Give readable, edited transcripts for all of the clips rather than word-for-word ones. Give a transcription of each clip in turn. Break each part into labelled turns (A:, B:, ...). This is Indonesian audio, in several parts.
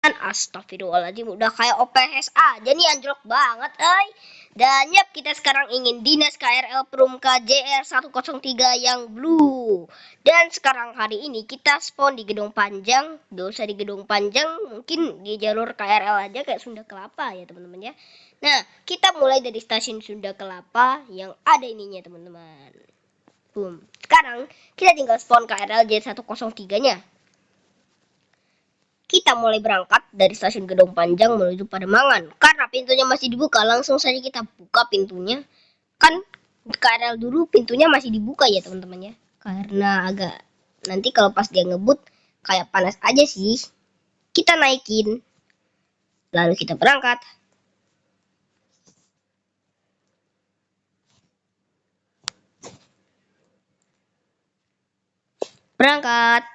A: Astagfirullahaladzim, udah kayak OPS aja nih, anjlok banget, Dan yap, kita sekarang ingin dinas KRL Perumka JR 103 yang blue. Dan sekarang hari ini kita spawn di Gedung Panjang. Gak usah di Gedung Panjang, mungkin di jalur KRL aja kayak Sunda Kelapa ya teman-teman ya. Nah, kita mulai dari stasiun Sunda Kelapa yang ada ininya teman-teman. Boom. Sekarang kita tinggal spawn KRL J103-nya. Kita mulai berangkat dari stasiun Gedung Panjang menuju Pademangan. Karena pintunya masih dibuka, langsung saja kita buka pintunya. Kan KRL dulu pintunya masih dibuka ya teman-teman ya. Karena agak nanti kalau pas dia ngebut kayak panas aja sih. Kita naikin. Lalu kita berangkat. Berangkat.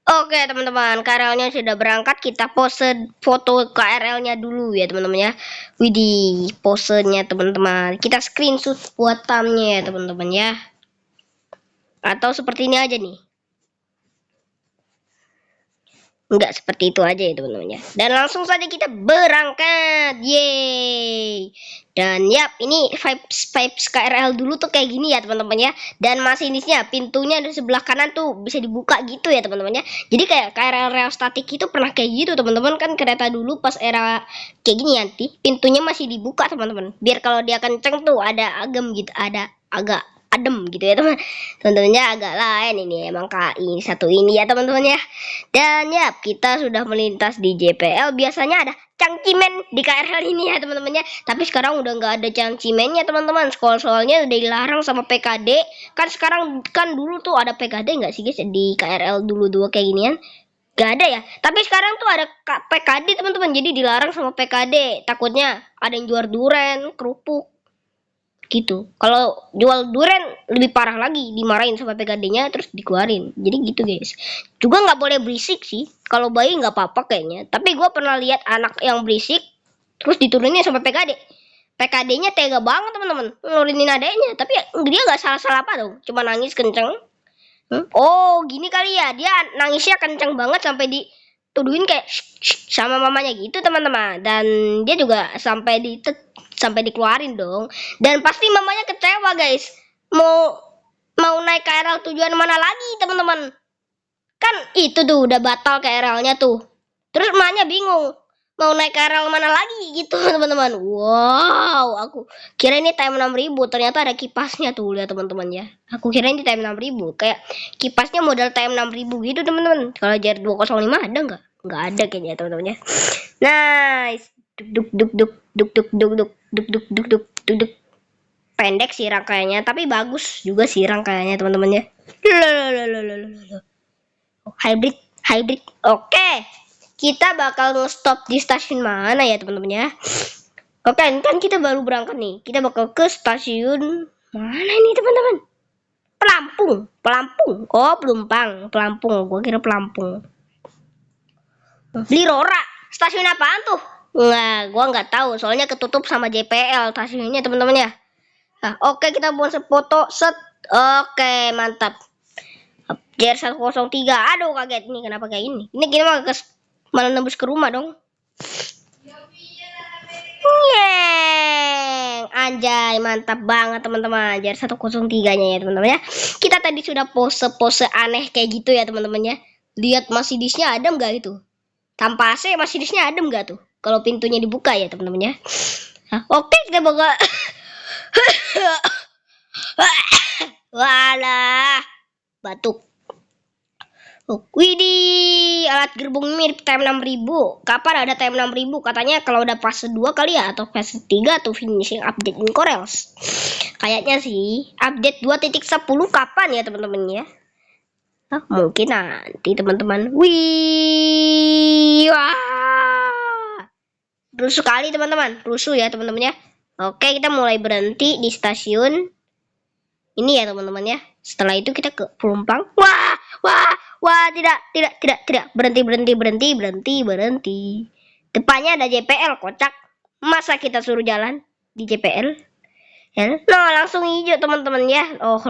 A: Oke teman-teman, KRL-nya sudah berangkat. Kita pose foto KRL-nya dulu ya teman-teman ya. Widih, posenya teman-teman. Kita screenshot buat thumbnya ya teman-teman ya. Atau seperti ini aja nih. Enggak seperti itu aja ya teman-teman ya. Dan langsung saja kita berangkat. Yeay. Dan yap, ini vibes KRL dulu tuh kayak gini ya teman-teman ya. Dan masinisnya pintunya di sebelah kanan tuh bisa dibuka gitu ya teman-teman ya. Jadi kayak KRL rel statik itu pernah kayak gitu teman-teman, kan kereta dulu pas era kayak gini nanti pintunya masih dibuka teman-teman. Biar kalau dia kenceng tuh ada agem gitu, ada agak adem gitu ya teman-temannya, agak lain ini emang KI satu ini ya teman-teman ya. Dan ya kita sudah melintas di JPL. Biasanya ada cangcimen di KRL ini ya teman-teman ya, tapi sekarang udah nggak ada cangcimennya teman-teman. Soalnya udah dilarang sama PKD kan. Sekarang kan dulu tuh ada PKD nggak sih guys di KRL dulu kayak ginian? Gak ada ya, tapi sekarang tuh ada PKD teman-teman, jadi dilarang sama PKD. Takutnya ada yang jual duren, kerupuk gitu. Kalau jual duren lebih parah lagi, dimarahin sama PKD-nya terus dikeluarin. Jadi gitu guys. Juga nggak boleh berisik sih. Kalau bayi nggak apa-apa kayaknya. Tapi gue pernah lihat anak yang berisik terus diturunin sama PKD. PKD-nya tega banget teman-teman, nurunin adanya. Tapi dia nggak salah-salah apa dong, cuma nangis kenceng. Oh gini kali ya, dia nangisnya kenceng banget sampai dituduhin kayak sama mamanya gitu teman-teman. Dan dia juga sampai dikeluarin dong. Dan pasti mamanya kecewa guys. Mau naik KRL tujuan mana lagi teman-teman? Kan itu tuh udah batal KRL-nya tuh. Terus mamanya bingung mau naik KRL mana lagi gitu teman-teman. Wow, aku kira ini time 6000, ternyata ada kipasnya tuh lihat teman-teman ya. Aku kira ini time 6000, kayak kipasnya model time 6000 gitu teman-teman. Kalau JR 205 ada nggak? Nggak ada kayaknya teman-teman ya. Nice. Duk duk duk duk duk duk duk duk duk duk duk duk duk. Pendek sih rangkaiannya, tapi bagus juga sih rangkaiannya teman-teman ya. Hybrid. Oke. Kita bakal nge-stop di stasiun mana ya teman-teman ya? Oke, kan kita baru berangkat nih. Kita bakal ke stasiun mana ini teman-teman? Pelampung. Oh, Pelampung. Gua kira Pelampung. Blirora. Stasiun apaan tuh? Nah, gua nggak tahu. Soalnya ketutup sama JPL stasiunnya teman-teman ya. Nah, oke, kita buat foto set. Oke, mantap. JR103. Aduh, kaget nih kenapa kayak ini. Ini gimana malah nembus ke rumah dong. Yeng, anjay, mantap banget teman-teman. JR103-nya ya teman-teman ya. Kita tadi sudah pose aneh kayak gitu ya teman-teman ya. Lihat Mercedes-nya adem nggak itu? Tanpa AC Mercedes-nya adem nggak tuh? Kalau pintunya dibuka ya teman-teman ya. Nah, oke, kita bakal walah, batuk. Widih, alat gerbong mirip time 6000. Kapan ada time 6000? Katanya kalau udah fase 2 kali ya, atau fase 3 atau finishing update in Corels. Kayaknya sih update 2.10 kapan ya teman-teman ya? Mungkin nanti teman-teman. Wih, wah. Rusuh sekali teman-teman, rusuh ya teman-teman ya. Oke, kita mulai berhenti di stasiun ini ya teman-teman ya. Setelah itu kita ke Pelumpang. Wah, tidak. Berhenti. Depannya ada JPL, kocak. Masa kita suruh jalan di JPL? Ya, no, langsung hijau teman-teman ya. Oh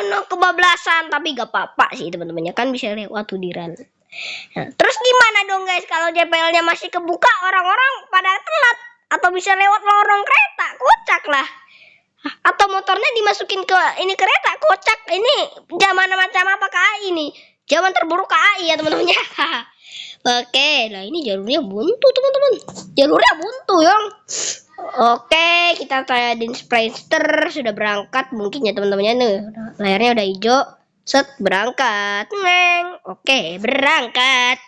A: no, kebablasan. Tapi gak apa-apa sih teman-teman ya, kan bisa lewat tuh di rel. Nah, terus gimana dong guys kalau JPL-nya masih kebuka, orang-orang pada telat atau bisa lewat lorong kereta, kocak lah. Atau motornya dimasukin ke ini kereta, kocak. Ini zaman macam apa KAI ini? Zaman terburuk KAI ya teman-teman ya. Oke, nah ini jalurnya buntu teman-teman. Jalurnya buntu yang. Oke, kita tayangin Sprinter sudah berangkat mungkin ya teman-temannya nih. Layarnya udah hijau. Set, berangkat. Neng. Oke, berangkat.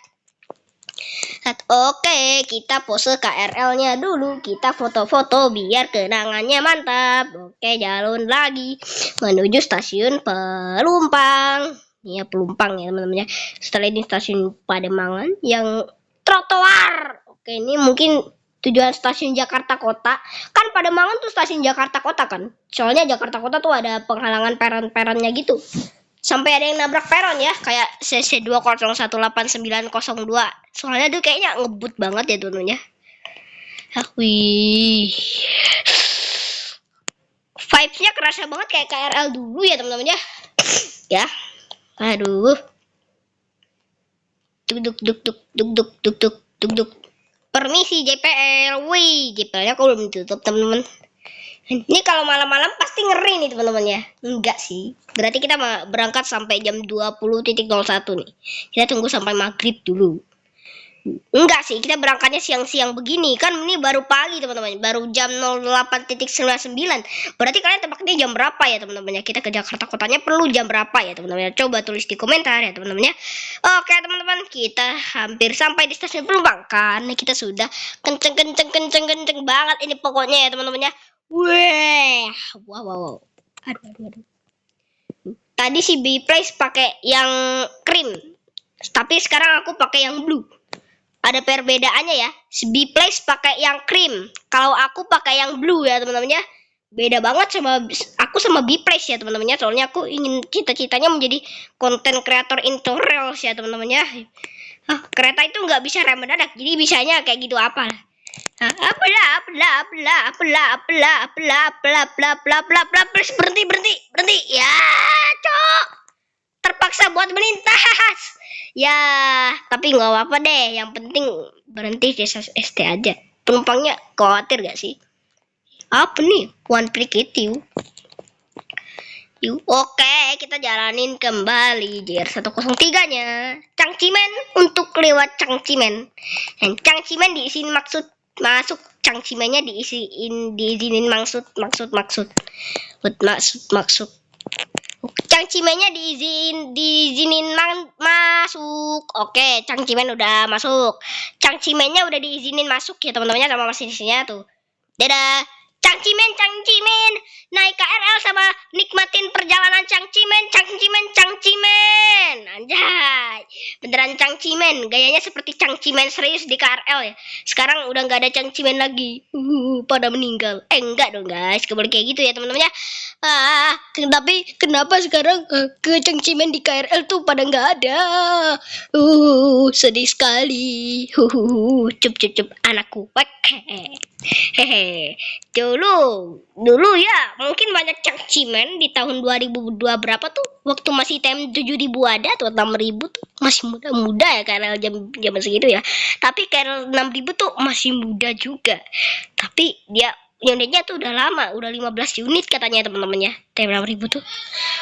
A: Oke, kita pose KRL-nya dulu. Kita foto-foto biar kenangannya mantap. Oke, jalan lagi menuju stasiun Pelumpang. Ini ya Pelumpang ya teman-teman ya. Setelah ini stasiun Pademangan yang trotoar. Oke, ini mungkin tujuan stasiun Jakarta Kota. Kan Pademangan tuh stasiun Jakarta Kota kan. Soalnya Jakarta Kota tuh ada penghalangan peron-peronnya gitu. Sampai ada yang nabrak peron ya, kayak CC 2018902. Soalnya tuh kayaknya ngebut banget ya turunnya. Wih. Vibes-nya kerasa banget kayak KRL dulu ya teman-teman ya. Ya. Aduh. Duk duk duk duk duk duk duk duk duk duk. Permisi JPL. Wih, JPL-nya kok belum ditutup teman-teman. Ini kalau malam-malam pasti ngeri nih teman-teman ya. Enggak sih. Berarti kita berangkat sampai jam 20.01 nih. Kita tunggu sampai maghrib dulu. Enggak sih, kita berangkatnya siang-siang begini. Kan ini baru pagi teman-teman. Baru jam 08.99. Berarti kalian tebaknya jam berapa ya teman-teman ya? Kita ke Jakarta Kotanya perlu jam berapa ya teman-teman ya? Coba tulis di komentar ya teman-teman ya. Oke teman-teman, kita hampir sampai di stasiun Pelumpang. Karena kita sudah kenceng banget ini pokoknya ya teman-teman ya. Wah, wow. Aduh. Tadi si B-Place pakai yang krim, tapi sekarang aku pakai yang blue. Ada perbedaannya ya. Si B-Place pakai yang krim, kalau aku pakai yang blue ya teman-teman ya. Beda banget sama aku sama B-Place ya teman-teman ya. Soalnya aku ingin cita-citanya menjadi konten kreator into reels ya teman-teman ya. Kereta itu nggak bisa rem mendadak, jadi bisanya kayak gitu apa lah. Berhenti ya cok, terpaksa buat melintas ya, tapi nggak apa-apa deh, yang penting berhenti di ST aja. Penumpangnya khawatir gak sih? Apa nih one trick itu yuk. Oke, kita jalanin kembali JR103 nya Cangcimen untuk lewat Cangcimen. Dan Cangcimen diisiin masuk Cangcimennya diizinin maksud. Cangcimennya diizinin masuk. Oke, Cangcimen udah masuk. Cangcimennya udah diizinin masuk ya teman-temannya sama masinisnya tuh. Dadah. Cangcimen, naik KRL sama nikmatin perjalanan Cangcimen. Anjay, beneran Cangcimen, gayanya seperti Cangcimen serius di KRL ya. Sekarang udah nggak ada Cangcimen lagi, pada meninggal. Enggak dong guys, kebalik kayak gitu ya teman-teman ya. Tapi kenapa sekarang ke Cangcimen di KRL tuh pada nggak ada? Sedih sekali. Cup anakku. Hehe. Dulu ya mungkin banyak Cangcimen di tahun 2002 berapa tuh, waktu masih TM 7.000 ada atau 6.000 tuh masih muda ya KRL zaman segitu ya. Tapi KRL 6.000 tuh masih muda juga. Tapi dia unitnya tuh udah lama, udah 15 unit katanya teman-teman ya. TM 6.000 tuh.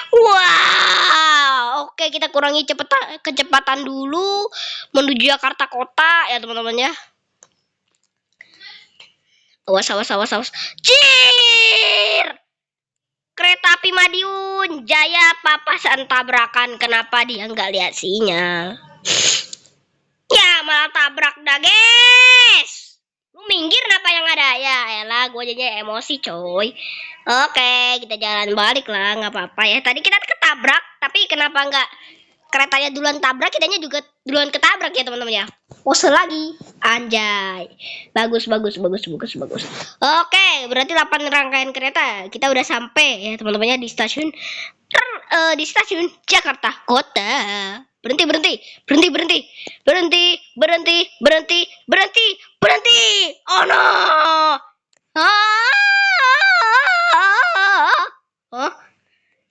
A: Wow, oke kita kurangi kecepatan dulu menuju Jakarta Kota ya teman-teman ya. Awas. Cir! Kereta api Madiun Jaya papasan tabrakan. Kenapa dia nggak lihat sinyal? Ya malah tabrak dah guys. Lu minggir kenapa yang ada? Ya elah, gue jadinya emosi coy. Oke, kita jalan balik lah, nggak apa-apa ya. Tadi kita ketabrak, tapi kenapa nggak keretanya duluan tabrak, kitanya juga duluan ketabrak ya teman-teman ya. Pose lagi, anjay, bagus. Oke, berarti 8 rangkaian kereta kita udah sampai ya teman-temannya di stasiun Jakarta Kota. Berhenti. Oh no.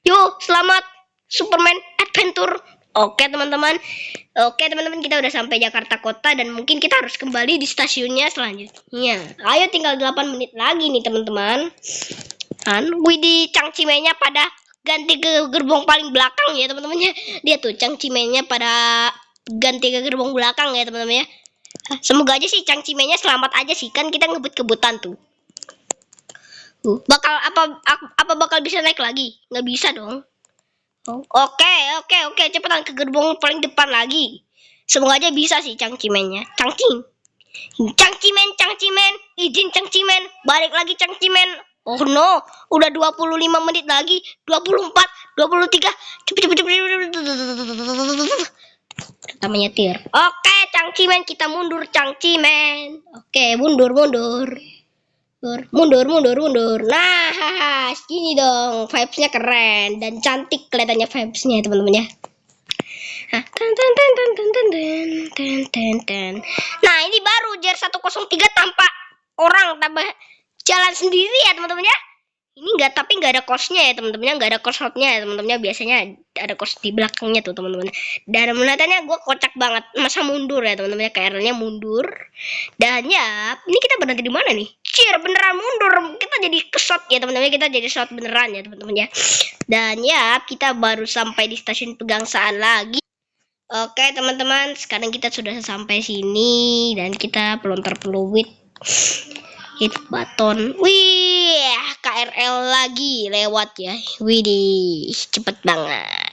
A: Yuk, selamat Superman Adventure Oke teman-teman, kita udah sampai Jakarta Kota dan mungkin kita harus kembali di stasiunnya selanjutnya. Ayo tinggal 8 menit lagi nih teman-teman. Widih, Cangcimennya pada ganti ke gerbong paling belakang ya teman-teman ya. Dia tuh Cangcimennya pada ganti ke gerbong belakang ya teman-teman ya. Semoga aja sih Cangcimennya selamat aja sih, kan kita ngebut-kebutan tuh. Bakal apa bakal bisa naik lagi? Nggak bisa dong. Oke, cepetan ke gerbong paling depan lagi. Semoga aja bisa sih Cangcimennya. Cangcimen, izin Cangcimen, balik lagi Cangcimen. Oh no, udah 25 menit lagi, 24, 23. Cepet. Kita menyetir. Oke, Cangcimen, kita mundur Cangcimen. Oke, mundur. Mundur. Nah, gini dong. Vibes-nya keren dan cantik kelihatannya vibes-nya teman-teman ya. Nah, ini baru JR 103 tanpa orang, tanpa jalan sendiri ya teman-teman ya. Ini nggak ada cost-nya ya teman-teman, nggak ada cost road-nya ya teman-teman. Biasanya ada cost di belakangnya tuh teman-teman. Dan menatanya gue kocak banget, masa mundur ya teman-teman, KRL-nya mundur. Dan ya, ini kita berhenti di mana nih? Cier, beneran mundur. Kita jadi ke-shot ya teman-teman, kita jadi shot beneran ya teman-teman ya. Dan ya, kita baru sampai di stasiun Pegangsaan lagi. Oke teman-teman, sekarang kita sudah sampai sini dan kita pelontar peluit. Hit baton. Wih, KRL lagi lewat ya. Widih, cepet banget.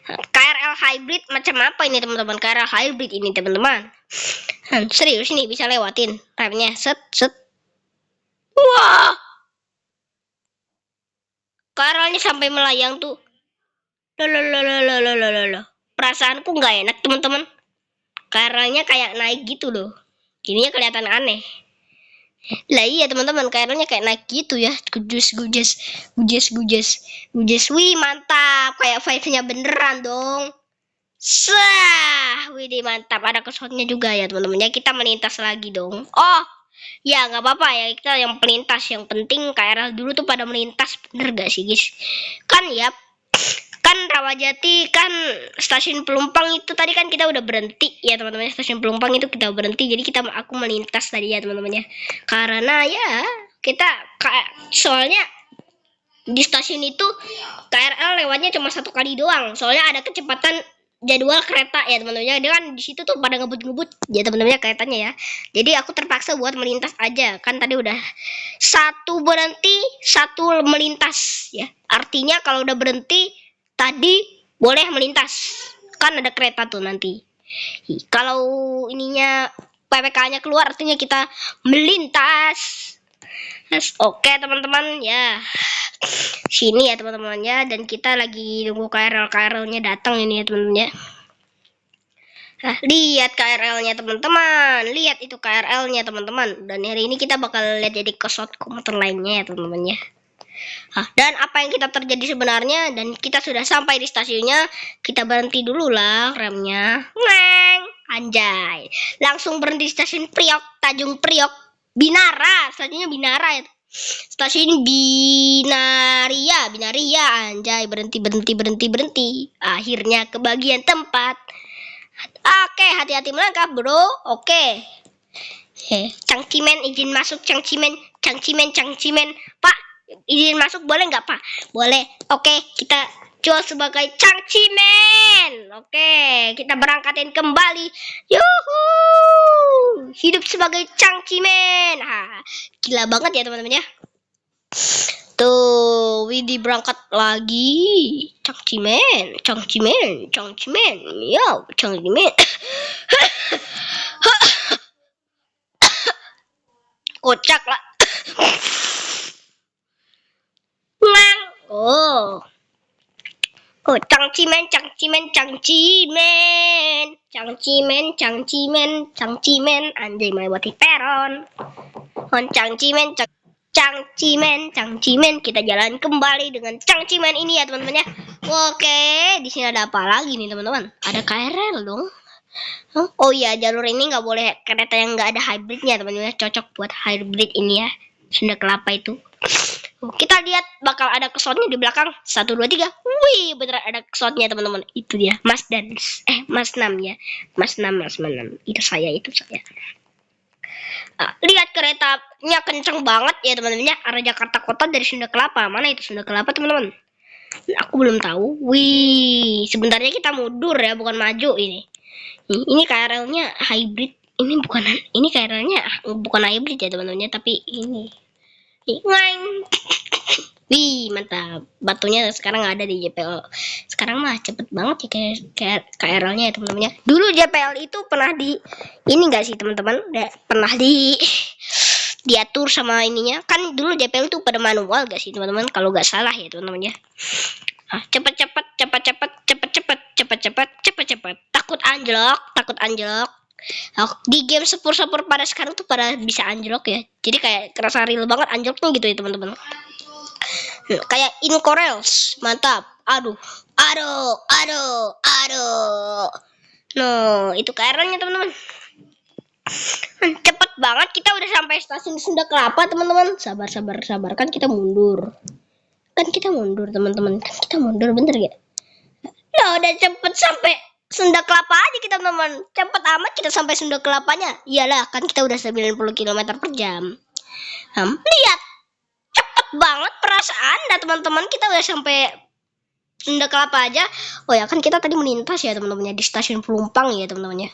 A: KRL hybrid macam apa ini teman-teman? KRL hybrid ini teman-teman. Serius nih bisa lewatin remnya. Set. Wah. KRL-nya sampai melayang tuh. Loh. Perasaanku nggak enak teman-teman. KRL-nya kayak naik gitu loh. Jadinya kelihatan aneh. Lah iya teman-teman, KRL-nya kayak naik gitu ya. Gujes. Wih, mantap. Kayak vibes-nya beneran dong. Wih, mantap. Ada kesotnya juga ya teman-teman. Ya, kita melintas lagi dong. Oh, ya nggak apa-apa ya, kita yang pelintas. Yang penting KRL dulu tuh pada melintas, bener gak sih guys? Kan ya, kan Rawajati kan stasiun Pelumpang itu tadi kan kita udah berhenti ya teman-teman. Stasiun Pelumpang itu kita berhenti, jadi aku melintas tadi ya teman-teman ya. Karena ya kita soalnya di stasiun itu KRL lewatnya cuma 1 kali doang. Soalnya ada kecepatan jadwal kereta ya teman-teman ya. Dia kan di situ tuh pada ngebut ya teman-teman ya keretanya ya. Jadi aku terpaksa buat melintas aja. Kan tadi udah 1 berhenti, 1 melintas ya. Artinya kalau udah berhenti tadi boleh melintas, kan ada kereta tuh nanti. Kalau ininya PPK-nya keluar artinya kita melintas. Oke teman-teman ya, sini ya teman-teman ya. Dan kita lagi nunggu KRL-nya datang ini ya teman-teman ya. Nah, lihat KRL-nya teman-teman, lihat itu KRL-nya teman-teman. Dan hari ini kita bakal lihat jadi kesot komuter lainnya ya teman-teman ya. Dan apa yang kita terjadi sebenarnya, dan kita sudah sampai di stasiunnya. Kita berhenti dulu lah remnya. Neng, anjay. Langsung berhenti di stasiun Tanjung Priok, Binara. Stasiunnya Binara ya. Stasiun Binaria, anjay. Berhenti. Akhirnya ke bagian tempat. Oke, hati-hati melangkah bro. Oke. Cangcimen, izin masuk Cangcimen. Pak, izin masuk boleh nggak Pak? Boleh. Oke, kita jual sebagai Cangcimen. Oke, kita berangkatin kembali. Yuhu, hidup sebagai Cangcimen. Gila banget ya teman-teman ya. Tuh, Widi berangkat lagi. Cangcimen. Ya, Cangcimen. Kocak lah. Oh, Cangcimen. Anjay, melewati peron. Cangcimen. Kita jalan kembali dengan Cangcimen ini ya teman-teman ya. Oke, di sini ada apa lagi nih teman-teman? Ada KRL dong. Oh iya, jalur ini nggak boleh kereta yang nggak ada hybridnya teman-teman. Cocok buat hybrid ini ya. Sunda Kelapa itu. Kita lihat bakal ada slotnya di belakang. 1, 2, 3. Wih, beneran ada slotnya teman-teman. Itu dia, Mas Dans. Mas Nam ya. Mas Nam. Itu saya. Lihat keretanya kenceng banget ya teman-teman ya. Arah Jakarta Kota dari Sunda Kelapa. Mana itu Sunda Kelapa teman-teman? Aku belum tahu. Wih, sebenarnya kita mundur ya, bukan maju ini. Ini KRL-nya hybrid. Ini KRL-nya bukan hybrid ya teman-teman ya, tapi ini. Ngeng. Wih, mantap. Batunya sekarang ada di JPL. Sekarang mah cepet banget ya KRL-nya ya teman-teman ya. Dulu JPL itu pernah ini enggak sih teman-teman? Pernah diatur sama ininya. Kan dulu JPL itu pada manual gak sih teman-teman? Kalau nggak salah ya teman-teman ya. Cepet. Takut anjlok. Di game sepur pada sekarang tuh pada bisa anjlok ya. Jadi kayak kerasa real banget anjloknya gitu ya teman-teman. Kayak Incorels, mantap. Aduh. No, itu KRL-nya teman-teman. Cepet banget, kita udah sampai stasiun Sunda Kelapa teman-teman. Sabar. Kan kita mundur teman-teman. Kita mundur bener ya. Nah, udah cepet sampai Sunda Kelapa aja kita teman-teman. Cepet amat kita sampai Sunda Kelapanya. Iyalah, kan kita udah 90 km per jam. Lihat, cepet banget perasaan dah teman-teman. Kita udah sampai Sunda Kelapa aja. Oh ya, kan kita tadi melintas ya teman-teman ya di stasiun Pelumpang ya teman-teman ya.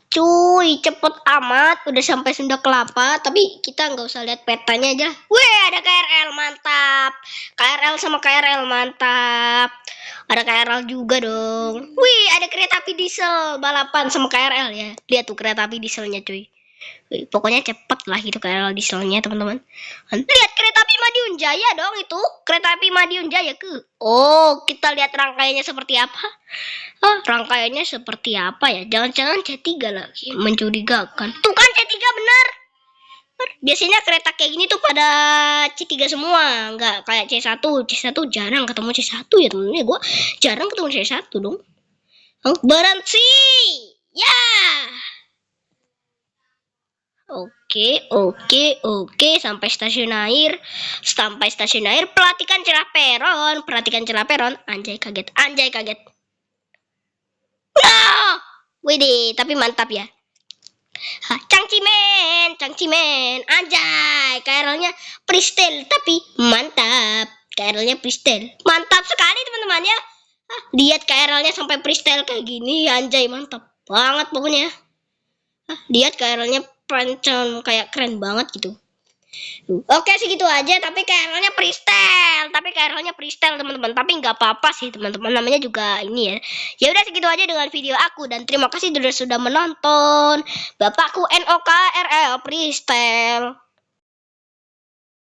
A: Cuy, cepet amat udah sampai Sunda Kelapa, tapi kita nggak usah lihat petanya aja. Wih, ada KRL, mantap. KRL sama KRL, mantap. Ada KRL juga dong. Wih, ada kereta api diesel balapan sama KRL ya. Lihat tuh kereta api dieselnya cuy. Wih, pokoknya cepet lah gitu KRL dieselnya teman-teman. Lihat kereta api Madiun Jaya dong itu. Kereta api Madiun Jaya Oh, kita lihat rangkaiannya seperti apa. Rangkaiannya seperti apa ya? Jangan-jangan C3 lagi, mencurigakan. Tuh kan C3 bener. Biasanya kereta kayak gini tuh pada C3 semua, nggak kayak C1. C1 jarang ketemu C1 ya temen-temen. Gue jarang ketemu C1 dong. Berhenti. Ya. Oke, sampai stasiun air. Perhatikan celah peron. Anjay kaget. Nah, widih, tapi mantap ya. Cangcimen. Anjay, KRL-nya freestyle tapi mantap. Mantap sekali teman-teman ya. Lihat KRL-nya sampai freestyle kayak gini, anjay mantap banget pokoknya. Lihat KRL-nya pancon kayak keren banget gitu. Oke segitu aja, tapi KRL-nya freestyle teman-teman. Tapi nggak apa-apa sih teman-teman, namanya juga ini ya. Ya udah segitu aja dengan video aku, dan terima kasih sudah menonton. Bapakku NOKRL freestyle.